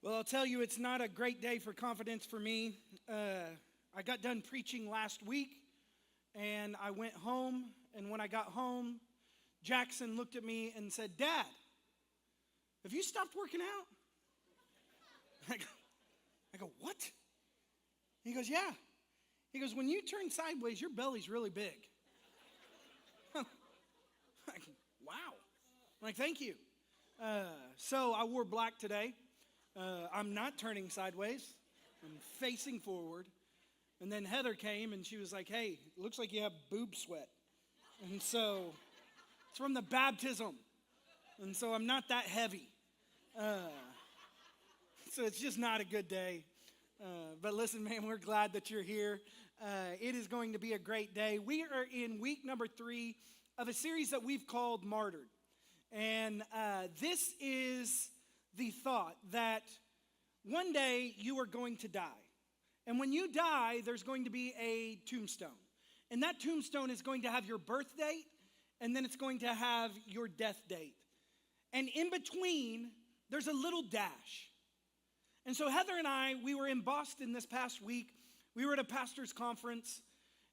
Well, I'll tell you, it's not a great day for confidence for me. I got done preaching last week, and I went home, and when I got home, Jackson looked at me and said, "Dad, have you stopped working out?" I go, "What?" He goes, "Yeah." He goes, "When you turn sideways, your belly's really big." Wow. I'm like, "Thank you." So I wore black today. I'm not turning sideways. I'm facing forward. And then Heather came and she was like, "Hey, it looks like you have boob sweat." And so it's from the baptism. And so I'm not that heavy. So it's just not a good day. But listen, man, we're glad that you're here. It is going to be a great day. We are in week number 3 of a series that we've called Martyred. And this is the thought that one day you are going to die. And when you die, there's going to be a tombstone. And that tombstone is going to have your birth date, and then it's going to have your death date. And in between, there's a little dash. And so Heather and I, we were in Boston this past week. We were at a pastor's conference.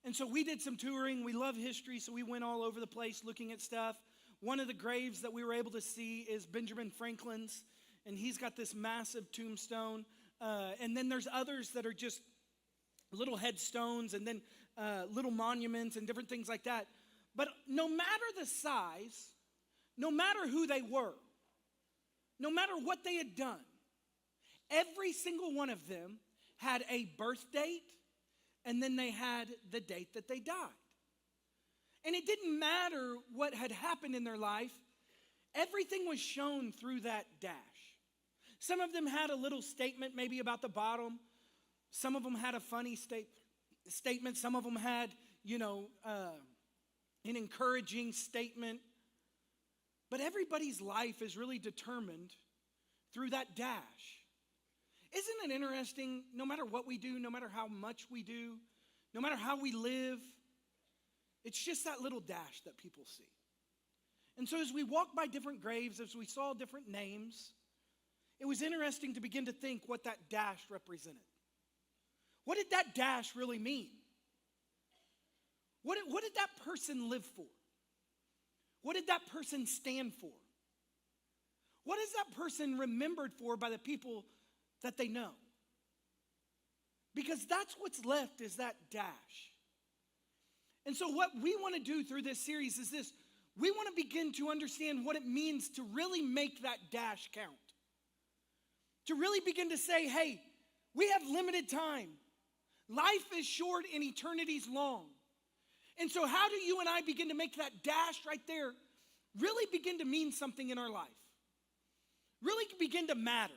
And so we did some touring. We love history, so we went all over the place looking at stuff. One of the graves that we were able to see is Benjamin Franklin's, and he's got this massive tombstone. And then there's others that are just little headstones and then little monuments and different things like that. But no matter the size, no matter who they were, no matter what they had done, every single one of them had a birth date, and then they had the date that they died. And it didn't matter what had happened in their life. Everything was shown through that dash. Some of them had a little statement maybe about the bottom. Some of them had a funny statement. Some of them had, an encouraging statement. But everybody's life is really determined through that dash. Isn't it interesting? No matter what we do, no matter how much we do, no matter how we live, it's just that little dash that people see. And so as we walked by different graves, as we saw different names, it was interesting to begin to think what that dash represented. What did that dash really mean? What did that person live for? What did that person stand for? What is that person remembered for by the people that they know? Because that's what's left is that dash. And so what we want to do through this series is this. We want to begin to understand what it means to really make that dash count. To really begin to say, hey, we have limited time. Life is short and eternity's long. And so how do you and I begin to make that dash right there really begin to mean something in our life? Really begin to matter.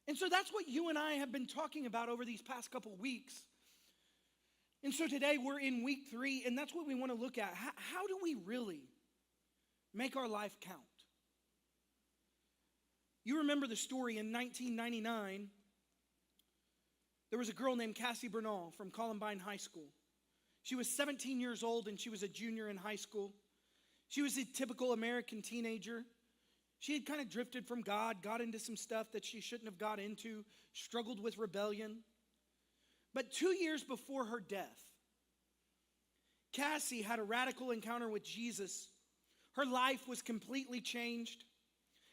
And so that's what you and I have been talking about over these past couple weeks. And so today we're in week 3, and that's what we want to look at. How do we really make our life count? You remember the story in 1999. There was a girl named Cassie Bernal from Columbine High School. She was 17 years old, and she was a junior in high school. She was a typical American teenager. She had kind of drifted from God, got into some stuff that she shouldn't have got into, struggled with rebellion. But 2 years before her death, Cassie had a radical encounter with Jesus. Her life was completely changed.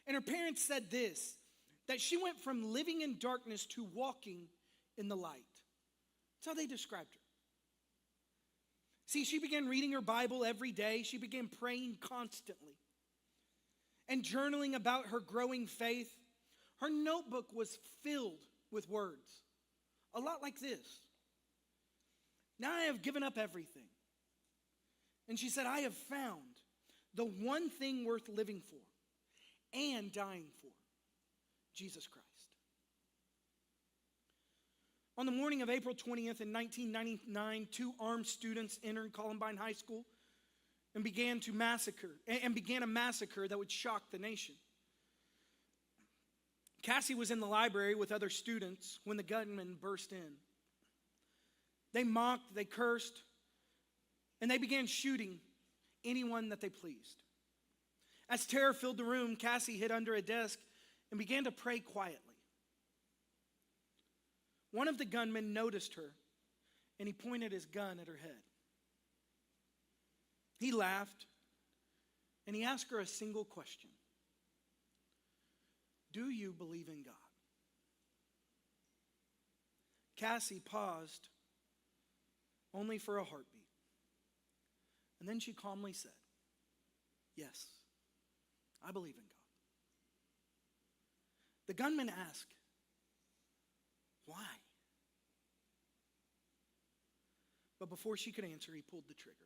And her parents said this, that she went from living in darkness to walking in the light. That's how they described her. See, she began reading her Bible every day. She began praying constantly and journaling about her growing faith. Her notebook was filled with words, a lot like this. Now I have given up everything. And she said, I have found the one thing worth living for and dying for, Jesus Christ. On the morning of April 20th in 1999, 2 armed students entered Columbine High School and began a massacre that would shock the nation. Cassie was in the library with other students when the gunmen burst in. They mocked, they cursed, and they began shooting anyone that they pleased. As terror filled the room, Cassie hid under a desk and began to pray quietly. One of the gunmen noticed her, and he pointed his gun at her head. He laughed, and he asked her a single question. Do you believe in God? Cassie paused only for a heartbeat. And then she calmly said, yes, I believe in God. The gunman asked, why? But before she could answer, he pulled the trigger.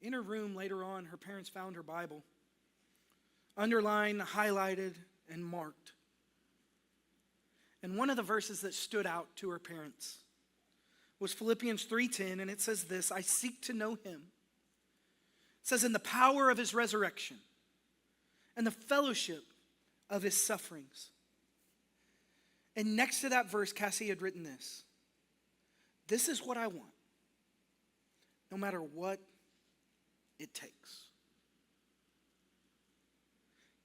In her room later on, her parents found her Bible, underlined, highlighted, and marked. And one of the verses that stood out to her parents was Philippians 3:10, and it says this, I seek to know him. It says, in the power of his resurrection and the fellowship of his sufferings. And next to that verse, Cassie had written this. This is what I want, no matter what it takes.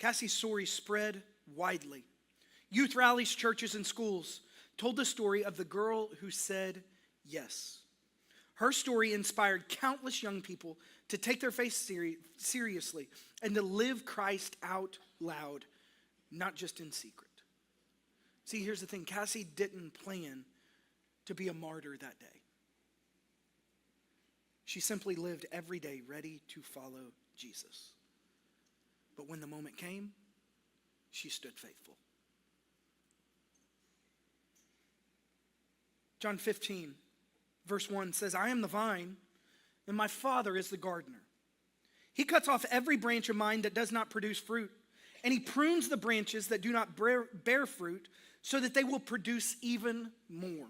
Cassie's story spread widely. Youth rallies, churches, and schools told the story of the girl who said yes. Her story inspired countless young people to take their faith seriously and to live Christ out loud, not just in secret. See, here's the thing. Cassie didn't plan to be a martyr that day. She simply lived every day ready to follow Jesus. But when the moment came, she stood faithful. John 15, verse 1 says, I am the vine, and my Father is the gardener. He cuts off every branch of mine that does not produce fruit, and he prunes the branches that do not bear fruit, so that they will produce even more.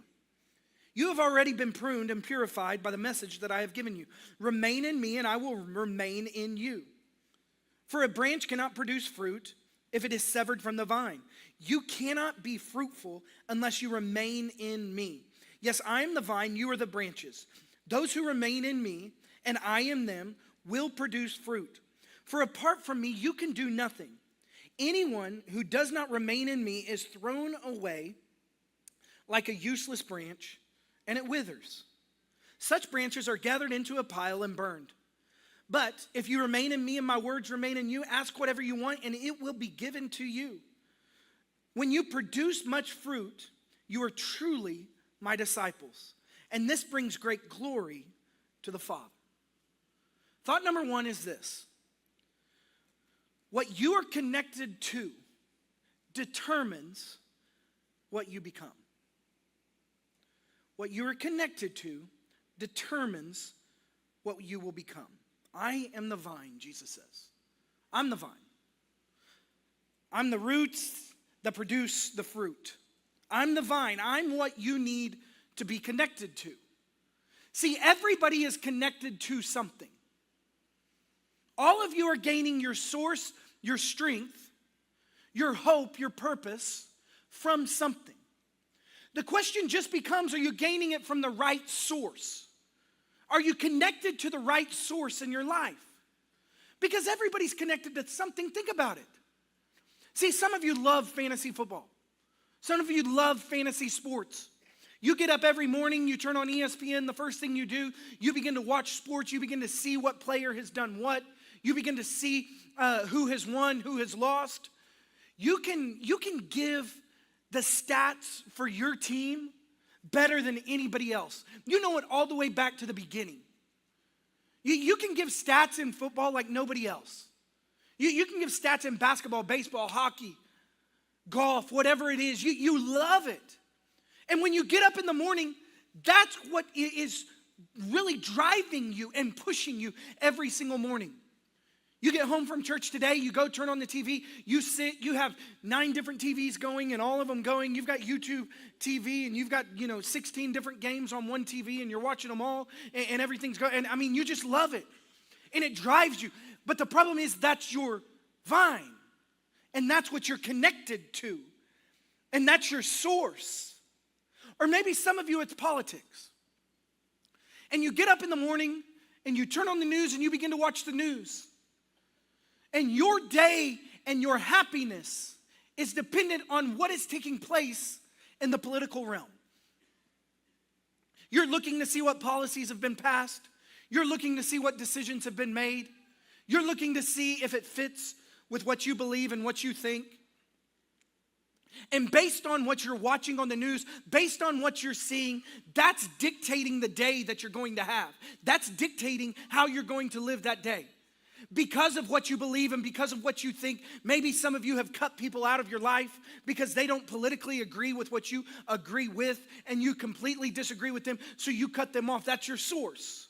You have already been pruned and purified by the message that I have given you. Remain in me, and I will remain in you. For a branch cannot produce fruit if it is severed from the vine. You cannot be fruitful unless you remain in me. Yes, I am the vine, you are the branches. Those who remain in me, and I in them, will produce fruit. For apart from me, you can do nothing. Anyone who does not remain in me is thrown away like a useless branch, and it withers. Such branches are gathered into a pile and burned. But if you remain in me and my words remain in you, ask whatever you want, and it will be given to you. When you produce much fruit, you are truly my disciples, and this brings great glory to the Father. Thought number one is this. What you are connected to determines what you become. What you are connected to determines what you will become. I am the vine, Jesus says. I'm the vine. I'm the roots that produce the fruit. I'm the vine. I'm what you need to be connected to. See, everybody is connected to something. All of you are gaining your source, your strength, your hope, your purpose from something. The question just becomes, are you gaining it from the right source? Are you connected to the right source in your life? Because everybody's connected to something. Think about it. See, some of you love fantasy football. Some of you love fantasy sports. You get up every morning, you turn on ESPN, the first thing you do, you begin to watch sports, you begin to see what player has done what, you begin to see who has won, who has lost. You can give the stats for your team better than anybody else. You know it all the way back to the beginning. You can give stats in football like nobody else. You can give stats in basketball, baseball, hockey, golf, whatever it is. You love it. And when you get up in the morning, that's what is really driving you and pushing you every single morning. You get home from church today, you go turn on the TV, you sit, you have 9 different TVs going and all of them going. You've got YouTube TV and you've got, 16 different games on one TV and you're watching them all and everything's going. And I mean, you just love it and it drives you. But the problem is that's your vine and that's what you're connected to and that's your source. Or maybe some of you, it's politics. And you get up in the morning and you turn on the news and you begin to watch the news. And your day and your happiness is dependent on what is taking place in the political realm. You're looking to see what policies have been passed. You're looking to see what decisions have been made. You're looking to see if it fits with what you believe and what you think. And based on what you're watching on the news, based on what you're seeing, that's dictating the day that you're going to have. That's dictating how you're going to live that day. Because of what you believe and because of what you think, maybe some of you have cut people out of your life because they don't politically agree with what you agree with, and you completely disagree with them, so you cut them off. That's your source.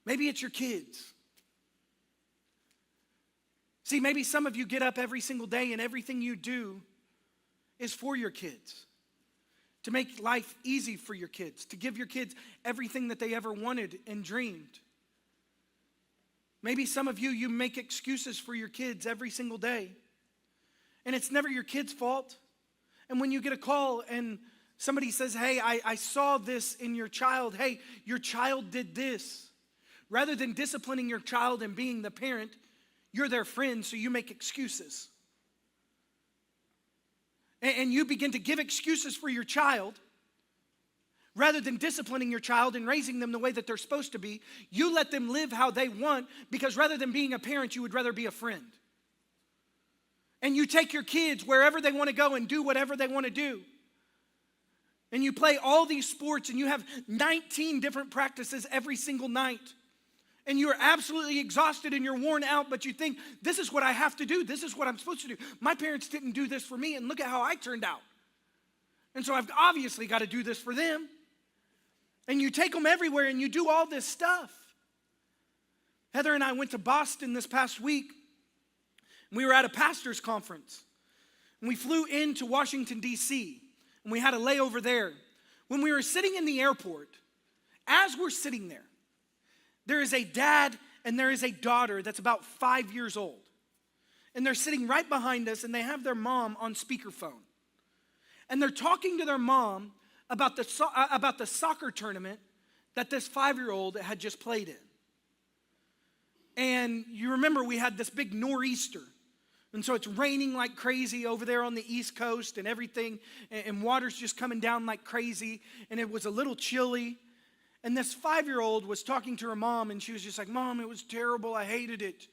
Maybe it's your kids. See, maybe some of you get up every single day and everything you do is for your kids, to make life easy for your kids, to give your kids everything that they ever wanted and dreamed. Maybe some of you make excuses for your kids every single day, and it's never your kid's fault. And when you get a call and somebody says, hey, I saw this in your child. Hey, your child did this. Rather than disciplining your child and being the parent, you're their friend, so you make excuses. And you begin to give excuses for your child. Rather than disciplining your child and raising them the way that they're supposed to be, you let them live how they want, because rather than being a parent, you would rather be a friend. And you take your kids wherever they want to go and do whatever they want to do. And you play all these sports and you have 19 different practices every single night. And you're absolutely exhausted and you're worn out, but you think, this is what I have to do. This is what I'm supposed to do. My parents didn't do this for me, and look at how I turned out. And so I've obviously got to do this for them. And you take them everywhere and you do all this stuff. Heather and I went to Boston this past week. We were at a pastor's conference. And we flew into Washington, D.C. And we had a layover there. When we were sitting in the airport, as we're sitting there, there is a dad and there is a daughter that's about 5 years old. And they're sitting right behind us, and they have their mom on speakerphone. And they're talking to their mom about the soccer tournament that this 5-year-old had just played in. And you remember we had this big nor'easter. And so it's raining like crazy over there on the East Coast and everything. And water's just coming down like crazy. And it was a little chilly. And this 5-year-old was talking to her mom, and she was just like, Mom, it was terrible. I hated it.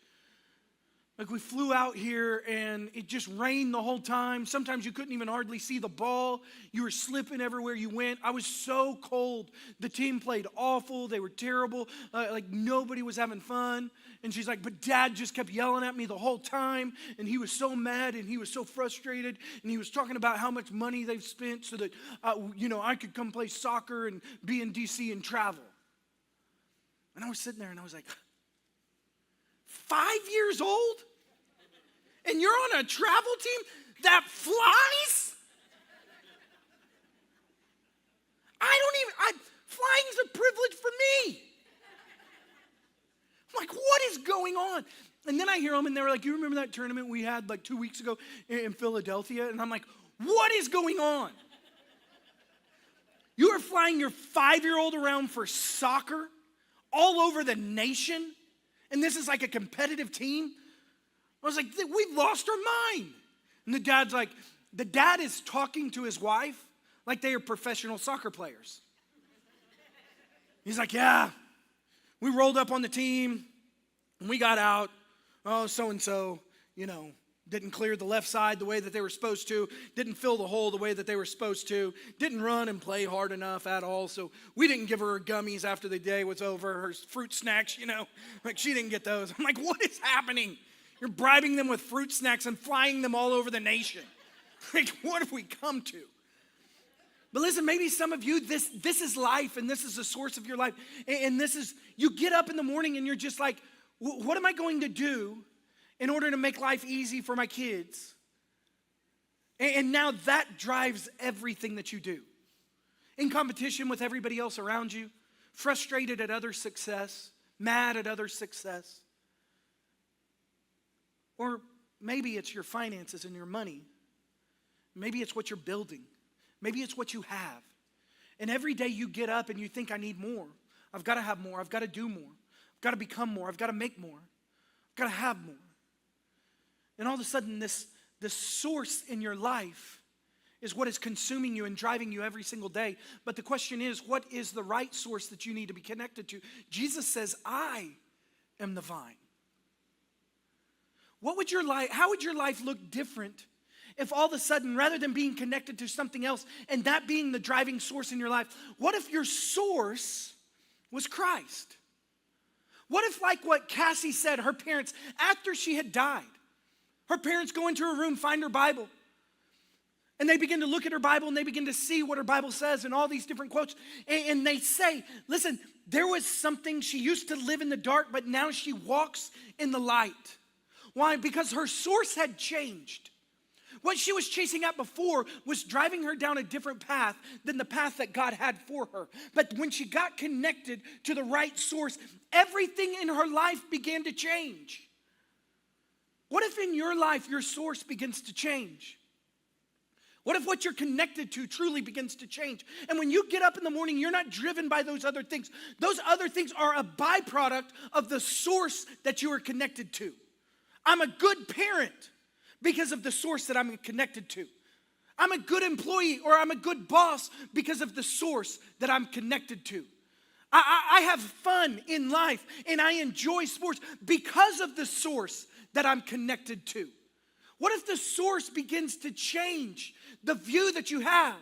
Like, we flew out here and it just rained the whole time. Sometimes you couldn't even hardly see the ball. You were slipping everywhere you went. I was so cold. The team played awful. They were terrible. Like, nobody was having fun. And she's like, but Dad just kept yelling at me the whole time. And he was so mad and he was so frustrated. And he was talking about how much money they've spent so that, I could come play soccer and be in D.C. and travel. And I was sitting there and I was like, 5 years old? And you're on a travel team that flies? Flying's a privilege for me. I'm like, what is going on? And then I hear them and they were like, you remember that tournament we had like 2 weeks ago in Philadelphia? And I'm like, what is going on? You are flying your 5-year-old around for soccer all over the nation? And this is like a competitive team? I was like, we've lost our mind. And the dad is talking to his wife like they are professional soccer players. He's like, yeah, we rolled up on the team and we got out. Oh, so-and-so, didn't clear the left side the way that they were supposed to, didn't fill the hole the way that they were supposed to, didn't run and play hard enough at all. So we didn't give her gummies after the day was over, her fruit snacks, like she didn't get those. I'm like, what is happening? You're bribing them with fruit snacks and flying them all over the nation. Like, what have we come to? But listen, maybe some of you, this is life, and this is the source of your life. And this is, you get up in the morning and you're just like, what am I going to do in order to make life easy for my kids? And now that drives everything that you do. In competition with everybody else around you, frustrated at others' success, mad at others' success. Or maybe it's your finances and your money. Maybe it's what you're building. Maybe it's what you have. And every day you get up and you think, I need more. I've got to have more. I've got to do more. I've got to become more. I've got to make more. I've Gotta have more. And all of a sudden, this source in your life is what is consuming you and driving you every single day. But the question is, what is the right source that you need to be connected to? Jesus says, I am the vine. How would your life look different if all of a sudden, rather than being connected to something else and that being the driving source in your life, what if your source was Christ? What if, like what Cassie said, her parents, after she had died, her parents go into her room, find her Bible, and they begin to look at her Bible and they begin to see what her Bible says and all these different quotes. And they say, listen, there was something, she used to live in the dark, but now she walks in the light. Why? Because her source had changed. What she was chasing at before was driving her down a different path than the path that God had for her. But when she got connected to the right source, everything in her life began to change. What if in your life your source begins to change? What if what you're connected to truly begins to change? And when you get up in the morning, you're not driven by those other things. Those other things are a byproduct of the source that you are connected to. I'm a good parent because of the source that I'm connected to. I'm a good employee or I'm a good boss because of the source that I'm connected to. I have fun in life and I enjoy sports because of the source that I'm connected to. What if the source begins to change the view that you have?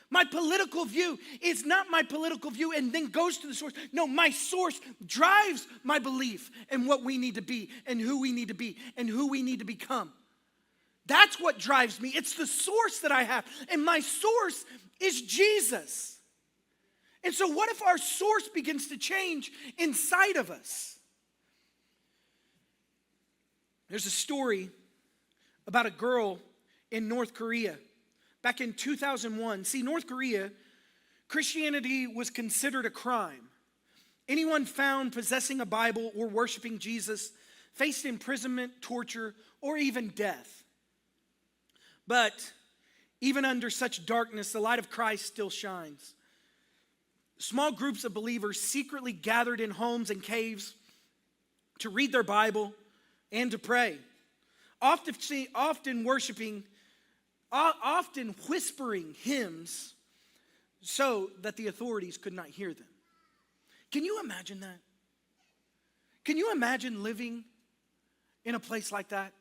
My political view is not my political view and then goes to the source. No, my source drives my belief in what we need to be and who we need to be and who we need to become. That's what drives me. It's the source that I have. And my source is Jesus. And so what if our source begins to change inside of us? There's a story about a girl in North Korea back in 2001. See, North Korea, Christianity was considered a crime. Anyone found possessing a Bible or worshiping Jesus faced imprisonment, torture, or even death. But even under such darkness, the light of Christ still shines. Small groups of believers secretly gathered in homes and caves to read their Bible and to pray. Often whispering hymns so that the authorities could not hear them. Can you imagine that? Can you imagine living in a place like that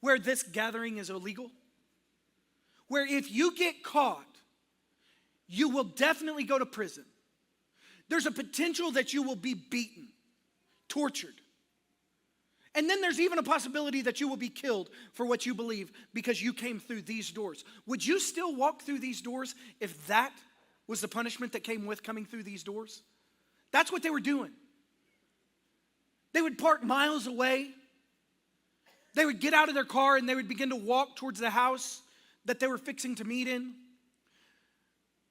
where this gathering is illegal? Where if you get caught, you will definitely go to prison. There's a potential that you will be beaten, tortured. And then there's even a possibility that you will be killed for what you believe because you came through these doors. Would you still walk through these doors if that was the punishment that came with coming through these doors? That's what they were doing. They would park miles away. They would get out of their car and they would begin to walk towards the house that they were fixing to meet in.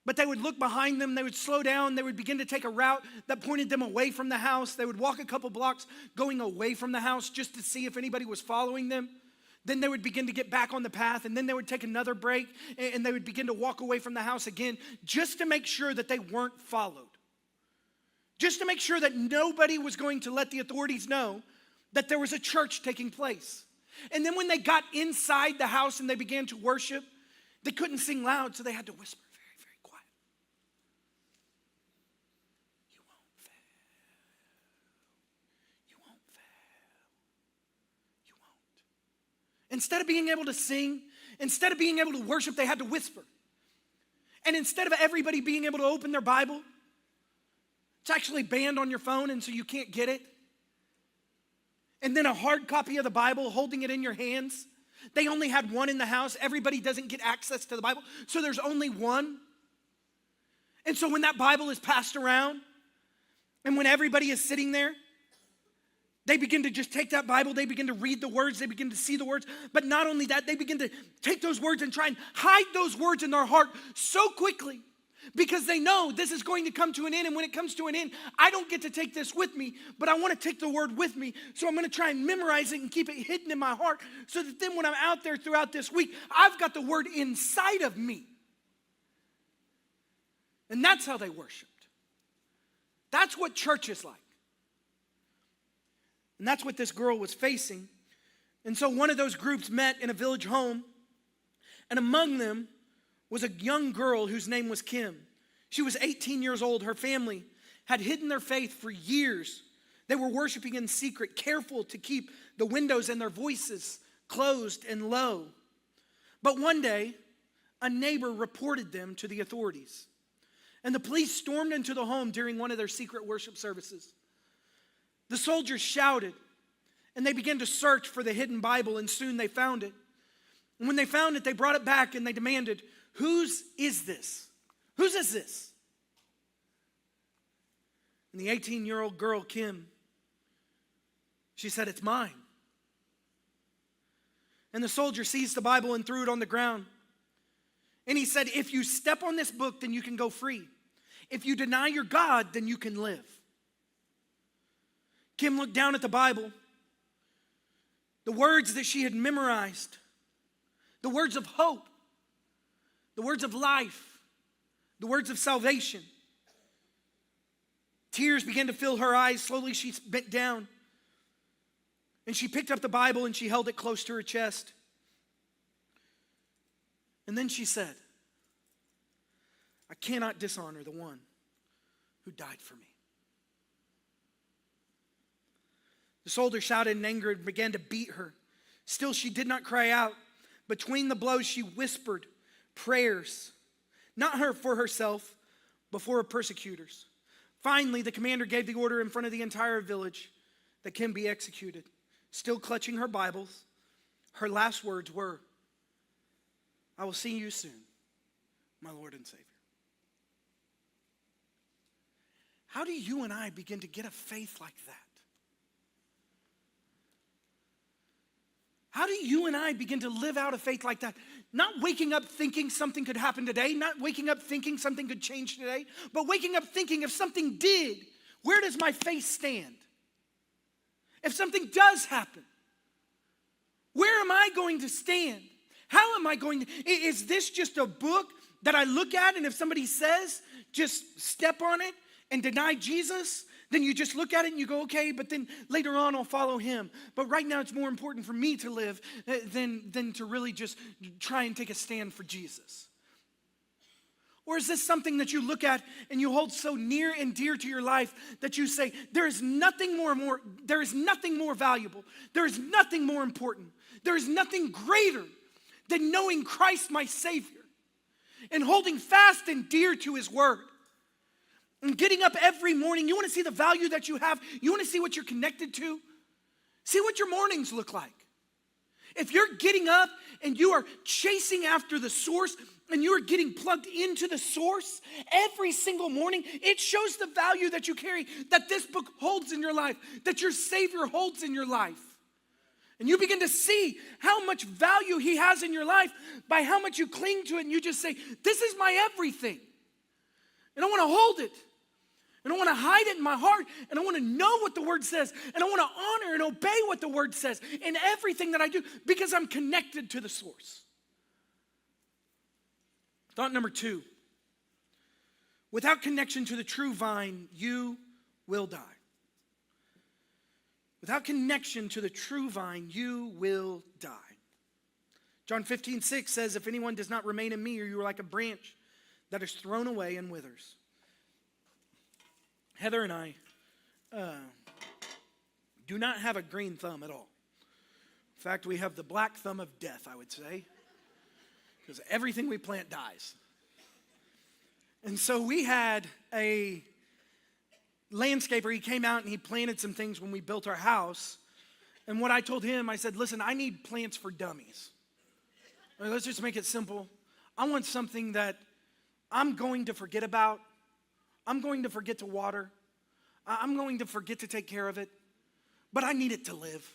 But they would look behind them, they would slow down, they would begin to take a route that pointed them away from the house. They would walk a couple blocks going away from the house just to see if anybody was following them. Then they would begin to get back on the path, and then they would take another break, and they would begin to walk away from the house again just to make sure that they weren't followed. Just to make sure that nobody was going to let the authorities know that there was a church taking place. And then when they got inside the house and they began to worship, they couldn't sing loud, so they had to whisper very, very quiet. You won't fail. You won't fail. You won't. Instead of being able to sing, instead of being able to worship, they had to whisper. And instead of everybody being able to open their Bible, it's actually banned on your phone, and so you can't get it. And then a hard copy of the Bible, holding it in your hands. They only had one in the house. Everybody doesn't get access to the Bible, so there's only one. And so when that Bible is passed around, and when everybody is sitting there, they begin to just take that Bible, they begin to read the words, they begin to see the words. But not only that, they begin to take those words and try and hide those words in their heart so quickly, because they know this is going to come to an end. And when it comes to an end, I don't get to take this with me, but I want to take the word with me. So I'm going to try and memorize it and keep it hidden in my heart so that then when I'm out there throughout this week, I've got the word inside of me. And that's how they worshiped. That's what church is like. And that's what this girl was facing. And so one of those groups met in a village home, and among them was a young girl whose name was Kim. She was 18 years old. Her family had hidden their faith for years. They were worshiping in secret, careful to keep the windows and their voices closed and low. But one day, a neighbor reported them to the authorities. And the police stormed into the home during one of their secret worship services. The soldiers shouted, and they began to search for the hidden Bible, and soon they found it. And when they found it, they brought it back and they demanded, "Whose is this? Whose is this?" And the 18-year-old girl, Kim, she said, "It's mine." And the soldier seized the Bible and threw it on the ground. And he said, "If you step on this book, then you can go free. If you deny your God, then you can live." Kim looked down at the Bible, the words that she had memorized, the words of hope, the words of life, the words of salvation. Tears began to fill her eyes. Slowly she bent down and she picked up the Bible and she held it close to her chest. And then she said, "I cannot dishonor the one who died for me." The soldier shouted in anger and began to beat her. Still, she did not cry out. Between the blows, she whispered prayers, not for herself, but for her persecutors. Finally, the commander gave the order in front of the entire village that Kim be executed. Still clutching her Bibles, her last words were, "I will see you soon, my Lord and Savior." How do you and I begin to get a faith like that? How do you and I begin to live out a faith like that? Not waking up thinking something could happen today, not waking up thinking something could change today, but waking up thinking if something did, where does my faith stand? If something does happen, where am I going to stand? How am I going to, is this just a book that I look at and if somebody says, just step on it and deny Jesus, then you just look at it and you go, okay, but then later on I'll follow him. But right now it's more important for me to live than to really just try and take a stand for Jesus. Or is this something that you look at and you hold so near and dear to your life that you say, there is nothing more valuable, there is nothing more important, there is nothing greater than knowing Christ my Savior and holding fast and dear to his word. And getting up every morning, you want to see the value that you have? You want to see what you're connected to? See what your mornings look like. If you're getting up and you are chasing after the source and you are getting plugged into the source every single morning, it shows the value that you carry, that this book holds in your life, that your Savior holds in your life. And you begin to see how much value he has in your life by how much you cling to it, and you just say, this is my everything. And I want to hold it. And I want to hide it in my heart. And I want to know what the word says. And I want to honor and obey what the word says in everything that I do because I'm connected to the source. Thought number 2. Without connection to the true vine, you will die. Without connection to the true vine, you will die. John 15:6 says, if anyone does not remain in me, you are like a branch that is thrown away and withers. Heather and I do not have a green thumb at all. In fact, we have the black thumb of death, I would say, because everything we plant dies. And so we had a landscaper. He came out and he planted some things when we built our house. And what I told him, I said, listen, I need plants for dummies. Let's just make it simple. I want something that I'm going to forget about. I'm going to forget to water. I'm going to forget to take care of it. But I need it to live.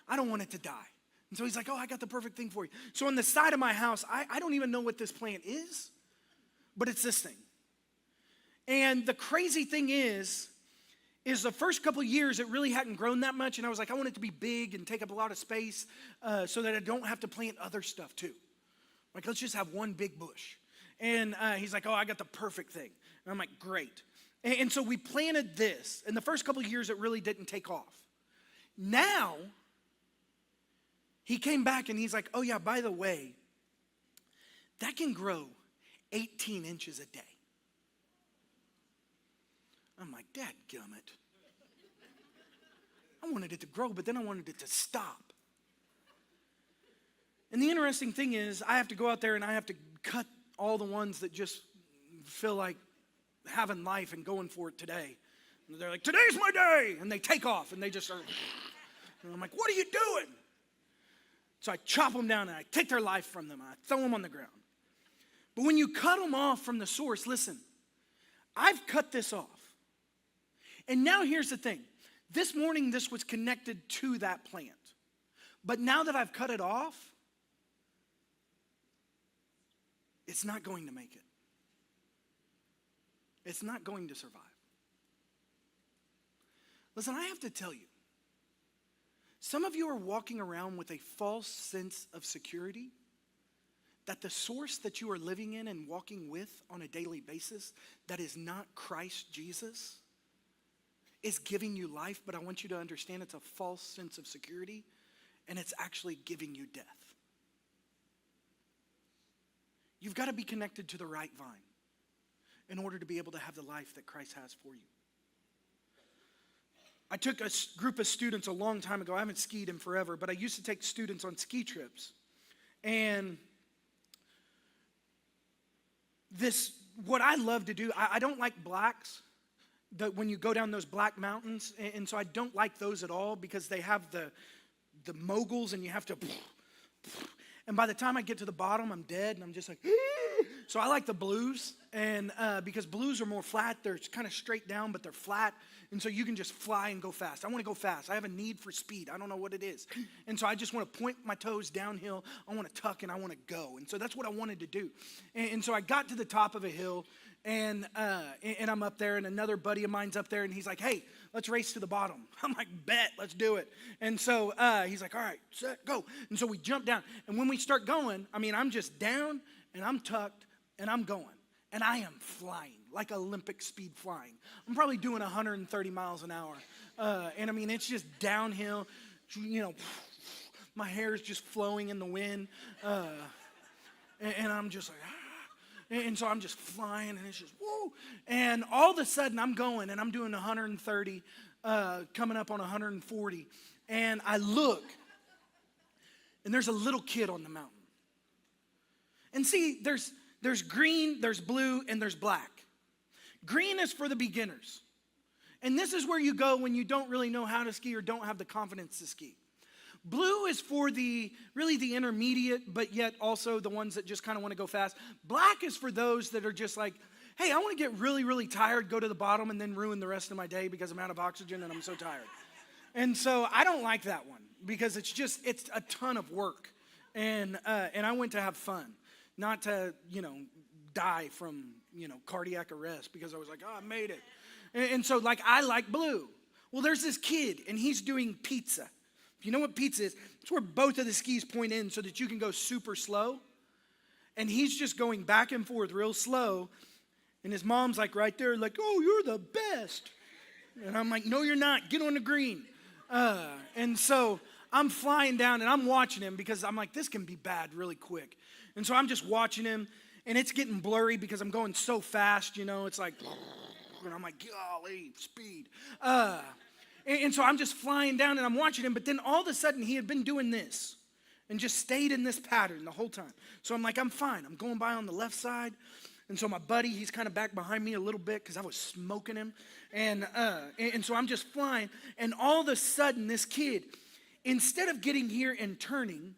I don't want it to die. And so he's like, oh, I got the perfect thing for you. So on the side of my house, I don't even know what this plant is, but it's this thing. And the crazy thing is the first couple of years, it really hadn't grown that much. And I was like, I want it to be big and take up a lot of space so that I don't have to plant other stuff too. Like, let's just have one big bush. And he's like, oh, I got the perfect thing. And I'm like, great. And so we planted this. And the first couple of years, it really didn't take off. Now, he came back and he's like, oh yeah, by the way, that can grow 18 inches a day. I'm like, dadgummit. I wanted it to grow, but then I wanted it to stop. And the interesting thing is, I have to go out there and I have to cut all the ones that just feel like having life and going for it today. And they're like, today's my day. And they take off and they just are. And I'm like, what are you doing? So I chop them down and I take their life from them. And I throw them on the ground. But when you cut them off from the source, listen, I've cut this off. And now here's the thing. This morning, this was connected to that plant. But now that I've cut it off, it's not going to make it. It's not going to survive. Listen, I have to tell you, some of you are walking around with a false sense of security that the source that you are living in and walking with on a daily basis, that is not Christ Jesus, is giving you life, but I want you to understand it's a false sense of security, and it's actually giving you death. You've got to be connected to the right vine in order to be able to have the life that Christ has for you. I took a group of students a long time ago. I haven't skied in forever, but I used to take students on ski trips. And what I love to do, I don't like blacks. When you go down those black mountains, and so I don't like those at all because they have the moguls and you have to, and by the time I get to the bottom, I'm dead and I'm just like, so I like the blues, and because blues are more flat, they're kind of straight down, but they're flat, and so you can just fly and go fast. I want to go fast. I have a need for speed. I don't know what it is, and so I just want to point my toes downhill. I want to tuck and I want to go, and so that's what I wanted to do, and so I got to the top of a hill. And I'm up there, and another buddy of mine's up there, and he's like, hey, let's race to the bottom. I'm like, bet, let's do it. And so he's like, all right, set, go. And so we jump down. And when we start going, I mean, I'm just down, and I'm tucked, and I'm going. And I am flying, like Olympic speed flying. I'm probably doing 130 miles an hour. And I mean, it's just downhill. You know, my hair is just flowing in the wind. And I'm just like, and so I'm just flying, and it's just, whoa. And all of a sudden, I'm going, and I'm doing 130, coming up on 140. And I look, and there's a little kid on the mountain. And see, there's green, there's blue, and there's black. Green is for the beginners. And this is where you go when you don't really know how to ski or don't have the confidence to ski. Blue is for the intermediate, but yet also the ones that just kind of want to go fast. Black is for those that are just like, hey, I want to get really, really tired, go to the bottom, and then ruin the rest of my day because I'm out of oxygen and I'm so tired. And so I don't like that one because it's a ton of work. And I went to have fun, not to, die from, cardiac arrest because I was like, oh, I made it. And so like, I like blue. Well, there's this kid and he's doing pizza. If you know what pizza is, it's where both of the skis point in so that you can go super slow. And he's just going back and forth real slow. And his mom's like right there, like, oh, you're the best. And I'm like, no, you're not. Get on the green. And so I'm flying down and I'm watching him because I'm like, this can be bad really quick. And so I'm just watching him. And it's getting blurry because I'm going so fast, It's like, and I'm like, golly, speed. And so I'm just flying down and I'm watching him, but then all of a sudden he had been doing this and just stayed in this pattern the whole time. So I'm like, I'm fine. I'm going by on the left side. And so my buddy, he's kind of back behind me a little bit because I was smoking him. And so I'm just flying. And all of a sudden this kid, instead of getting here and turning,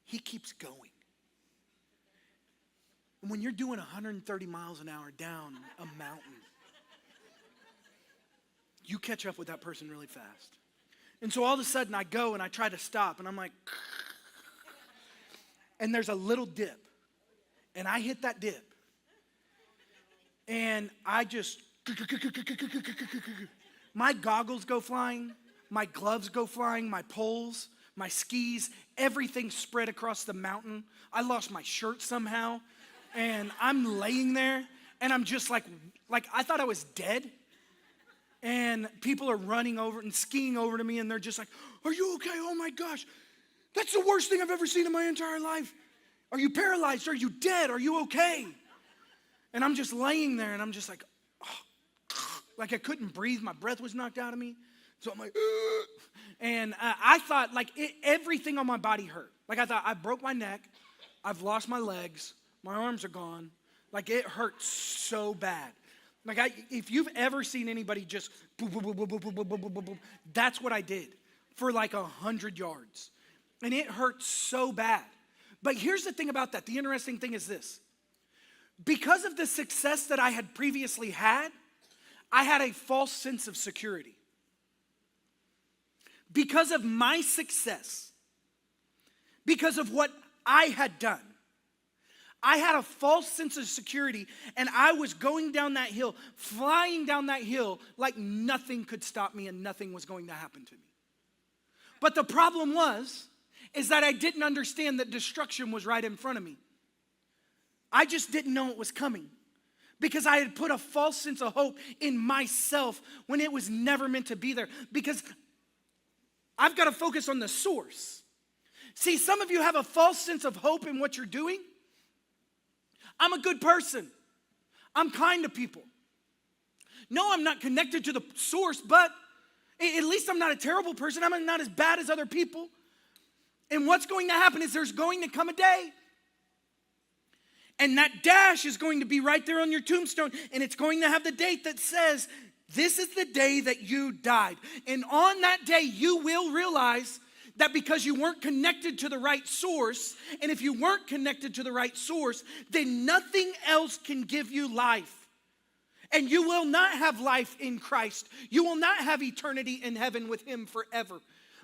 he keeps going. And when you're doing 130 miles an hour down a mountain, you catch up with that person really fast. And so all of a sudden I go and I try to stop and I'm like, and there's a little dip. And I hit that dip. And I just, my goggles go flying, my gloves go flying, my poles, my skis, everything spread across the mountain. I lost my shirt somehow. And I'm laying there and I'm just like I thought I was dead. And people are running over and skiing over to me, and they're just like, are you okay? Oh my gosh, that's the worst thing I've ever seen in my entire life. Are you paralyzed? Are you dead? Are you okay? And I'm just laying there, and I'm just like, oh, like I couldn't breathe. My breath was knocked out of me. So I'm like, ugh. And I thought like everything on my body hurt. Like I thought I broke my neck. I've lost my legs. My arms are gone. Like it hurt so bad. Like if you've ever seen anybody just boom, boom, boom, boom, boom, boom, boom, boom, boom, boom, that's what I did for like 100 yards. And it hurt so bad. But here's the thing about that. The interesting thing is this. Because of the success that I had previously had, I had a false sense of security. Because of my success, because of what I had done, I had a false sense of security, and I was going down that hill, flying down that hill like nothing could stop me and nothing was going to happen to me. But the problem is that I didn't understand that destruction was right in front of me. I just didn't know it was coming because I had put a false sense of hope in myself when it was never meant to be there, because I've got to focus on the source. See, some of you have a false sense of hope in what you're doing. I'm a good person. I'm kind to people. No, I'm not connected to the source, but at least I'm not a terrible person. I'm not as bad as other people. And what's going to happen is there's going to come a day, and that dash is going to be right there on your tombstone, and it's going to have the date that says, this is the day that you died. And on that day, you will realize that because you weren't connected to the right source, and if you weren't connected to the right source, then nothing else can give you life. And you will not have life in Christ. You will not have eternity in heaven with Him forever.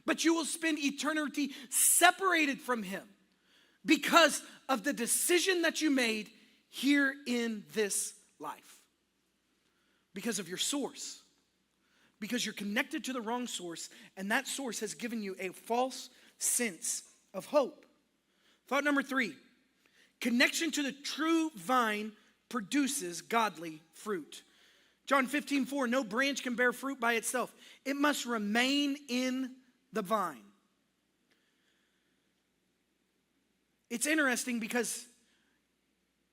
But you will spend eternity separated from Him because of the decision that you made here in this life. Because of your source. Because you're connected to the wrong source, and that source has given you a false sense of hope. Thought number 3, connection to the true vine produces godly fruit. John 15:4, no branch can bear fruit by itself. It must remain in the vine. It's interesting because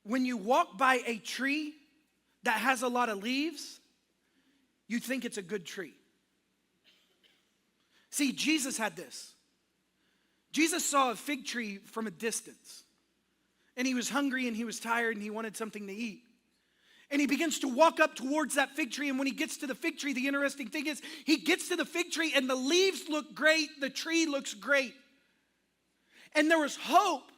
when you walk by a tree that has a lot of leaves, you think it's a good tree. See, Jesus had this. Jesus saw a fig tree from a distance. And he was hungry and he was tired and he wanted something to eat. And he begins to walk up towards that fig tree. And when he gets to the fig tree, the interesting thing is he gets to the fig tree and the leaves look great. The tree looks great. And there was hope.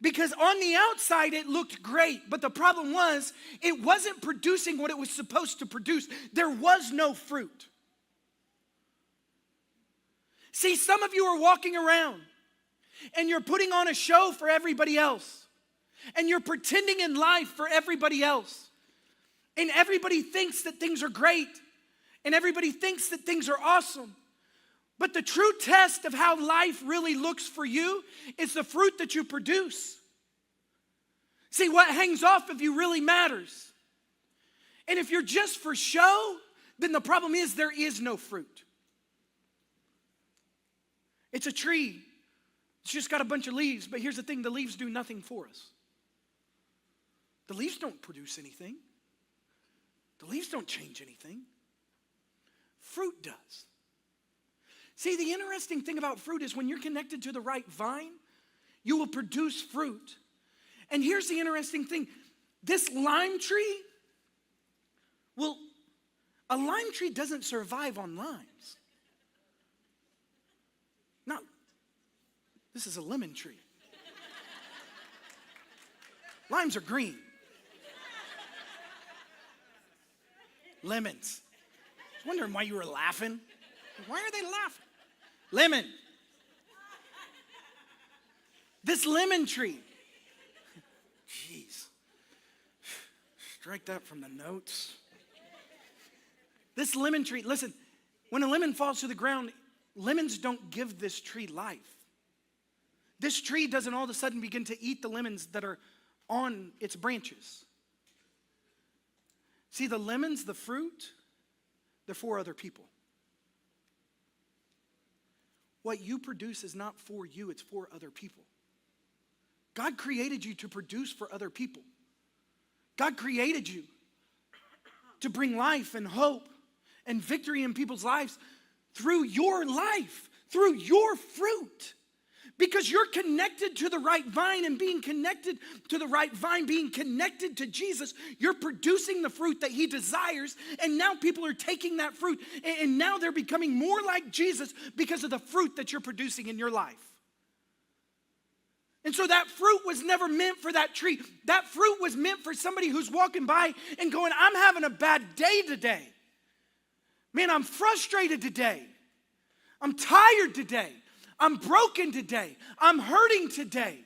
Because on the outside, it looked great. But the problem was, it wasn't producing what it was supposed to produce. There was no fruit. See, some of you are walking around, and you're putting on a show for everybody else. And you're pretending in life for everybody else. And everybody thinks that things are great. And everybody thinks that things are awesome. But the true test of how life really looks for you is the fruit that you produce. See, what hangs off of you really matters. And if you're just for show, then the problem is there is no fruit. It's a tree. It's just got a bunch of leaves. But here's the thing, the leaves do nothing for us. The leaves don't produce anything. The leaves don't change anything. Fruit does. See, the interesting thing about fruit is when you're connected to the right vine, you will produce fruit. And here's the interesting thing. This lime tree, well, a lime tree doesn't survive on limes. No, this is a lemon tree. Limes are green. Lemons. I was wondering why you were laughing. Why are they laughing? Lemon. This lemon tree. Jeez. Strike that from the notes. This lemon tree, listen, when a lemon falls to the ground, lemons don't give this tree life. This tree doesn't all of a sudden begin to eat the lemons that are on its branches. See, the lemons, the fruit, they're for other people. What you produce is not for you, it's for other people. God created you to produce for other people. God created you to bring life and hope and victory in people's lives through your life, through your fruit. Because you're connected to the right vine, and being connected to the right vine, being connected to Jesus, you're producing the fruit that he desires, and now people are taking that fruit, and now they're becoming more like Jesus because of the fruit that you're producing in your life. And so that fruit was never meant for that tree. That fruit was meant for somebody who's walking by and going, I'm having a bad day today. Man, I'm frustrated today. I'm tired today. I'm broken today. I'm hurting today.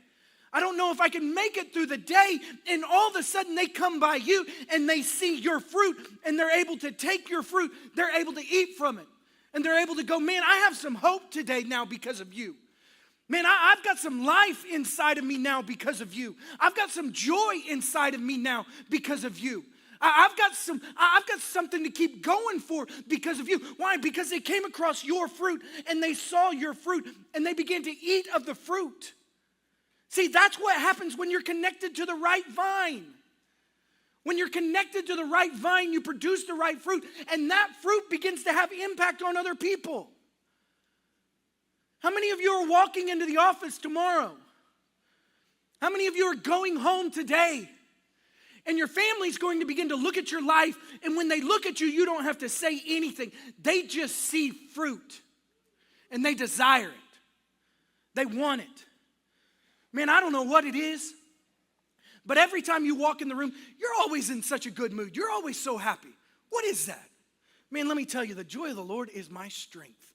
I don't know if I can make it through the day. And all of a sudden they come by you and they see your fruit and they're able to take your fruit. They're able to eat from it. And they're able to go, man, I have some hope today now because of you. Man, I've got some life inside of me now because of you. I've got some joy inside of me now because of you. I've got something to keep going for because of you. Why? Because they came across your fruit and they saw your fruit and they began to eat of the fruit. See, that's what happens when you're connected to the right vine. When you're connected to the right vine, you produce the right fruit, and that fruit begins to have impact on other people. How many of you are walking into the office tomorrow? How many of you are going home today? And your family's going to begin to look at your life, and when they look at you, you don't have to say anything. They just see fruit, and they desire it. They want it. Man, I don't know what it is, but every time you walk in the room, you're always in such a good mood. You're always so happy. What is that? Man, let me tell you, the joy of the Lord is my strength.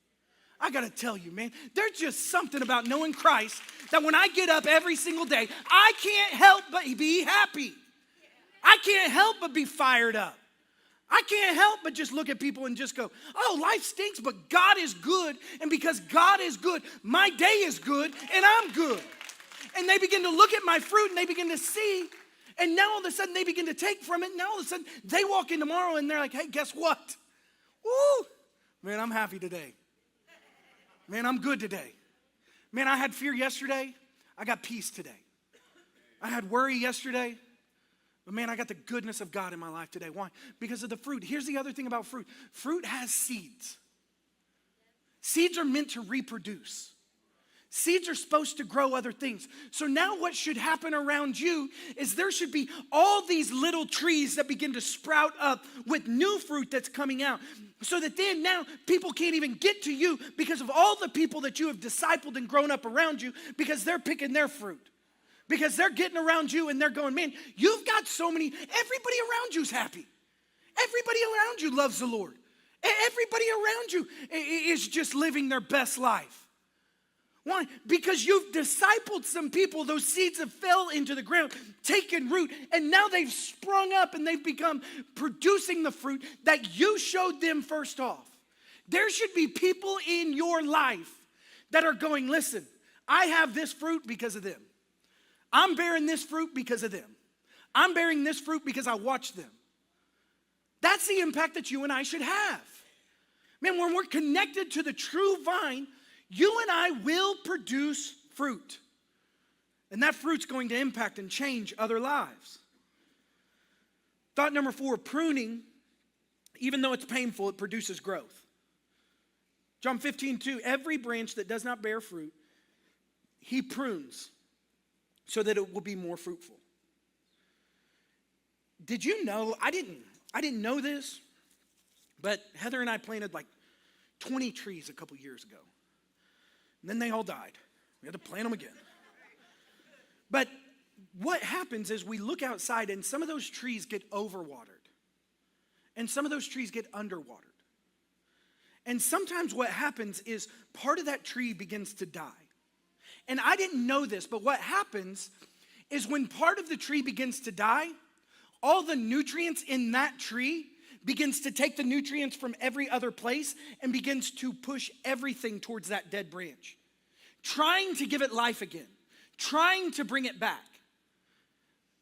I got to tell you, man, there's just something about knowing Christ that when I get up every single day, I can't help but be happy. I can't help but be fired up. I can't help but just look at people and just go, oh, life stinks, but God is good. And because God is good, my day is good and I'm good. And they begin to look at my fruit and they begin to see. And now all of a sudden they begin to take from it. And now all of a sudden they walk in tomorrow and they're like, hey, guess what? Woo! Man, I'm happy today. Man, I'm good today. Man, I had fear yesterday. I got peace today. I had worry yesterday. But man, I got the goodness of God in my life today. Why? Because of the fruit. Here's the other thing about fruit. Fruit has seeds. Seeds are meant to reproduce. Seeds are supposed to grow other things. So now what should happen around you is there should be all these little trees that begin to sprout up with new fruit that's coming out. So that then now people can't even get to you because of all the people that you have discipled and grown up around you, because they're picking their fruit. Because they're getting around you and they're going, man, you've got so many, everybody around you's happy. Everybody around you loves the Lord. Everybody around you is just living their best life. Why? Because you've discipled some people, those seeds have fell into the ground, taken root, and now they've sprung up and they've become producing the fruit that you showed them first off. There should be people in your life that are going, listen, I have this fruit because of them. I'm bearing this fruit because of them. I'm bearing this fruit because I watched them. That's the impact that you and I should have. Man, when we're connected to the true vine, you and I will produce fruit. And that fruit's going to impact and change other lives. Thought number 4, pruning, even though it's painful, it produces growth. John 15:2, every branch that does not bear fruit, he prunes so that it will be more fruitful. Did you know, I didn't know this, but Heather and I planted like 20 trees a couple years ago. And then they all died. We had to plant them again. But what happens is we look outside and some of those trees get overwatered. And some of those trees get underwatered. And sometimes what happens is part of that tree begins to die. And I didn't know this, but what happens is when part of the tree begins to die, all the nutrients in that tree begins to take the nutrients from every other place and begins to push everything towards that dead branch, trying to give it life again, trying to bring it back.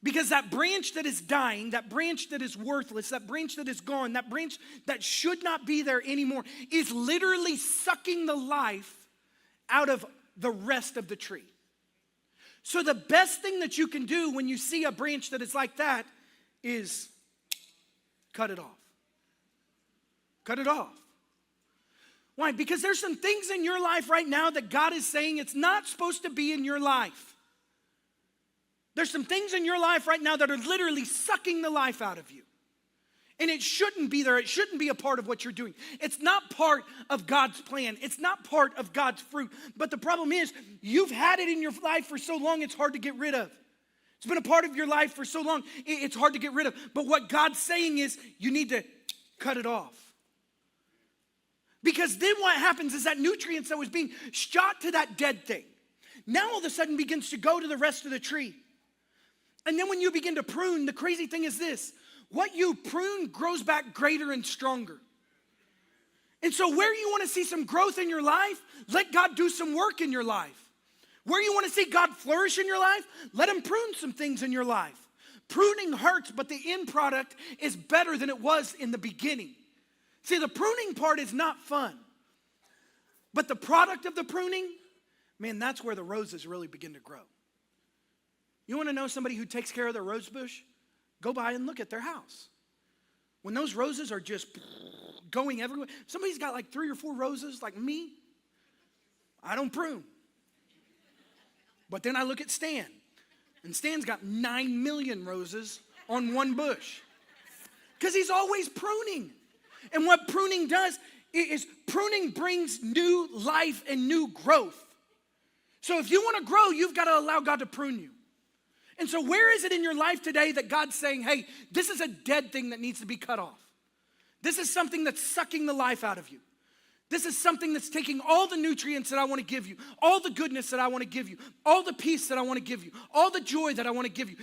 Because that branch that is dying, that branch that is worthless, that branch that is gone, that branch that should not be there anymore is literally sucking the life out of the rest of the tree. So the best thing that you can do when you see a branch that is like that is cut it off. Cut it off. Why? Because there's some things in your life right now that God is saying it's not supposed to be in your life. There's some things in your life right now that are literally sucking the life out of you. And it shouldn't be there. It shouldn't be a part of what you're doing. It's not part of God's plan. It's not part of God's fruit. But the problem is, you've had it in your life for so long, it's hard to get rid of. It's been a part of your life for so long, it's hard to get rid of. But what God's saying is, you need to cut it off. Because then what happens is that nutrients that was being shot to that dead thing, now all of a sudden begins to go to the rest of the tree. And then when you begin to prune, the crazy thing is this: what you prune grows back greater and stronger. And so where you want to see some growth in your life, let God do some work in your life. Where you want to see God flourish in your life, let him prune some things in your life. Pruning hurts, but the end product is better than it was in the beginning. See, the pruning part is not fun. But the product of the pruning, man, that's where the roses really begin to grow. You want to know somebody who takes care of their rose bush? Go by and look at their house. When those roses are just going everywhere. Somebody's got like 3 or 4 roses like me. I don't prune. But then I look at Stan. And Stan's got 9 million roses on one bush. Because he's always pruning. And what pruning does is pruning brings new life and new growth. So if you want to grow, you've got to allow God to prune you. And so where is it in your life today that God's saying, hey, this is a dead thing that needs to be cut off? This is something that's sucking the life out of you. This is something that's taking all the nutrients that I want to give you, all the goodness that I want to give you, all the peace that I want to give you, all the joy that I want to give you.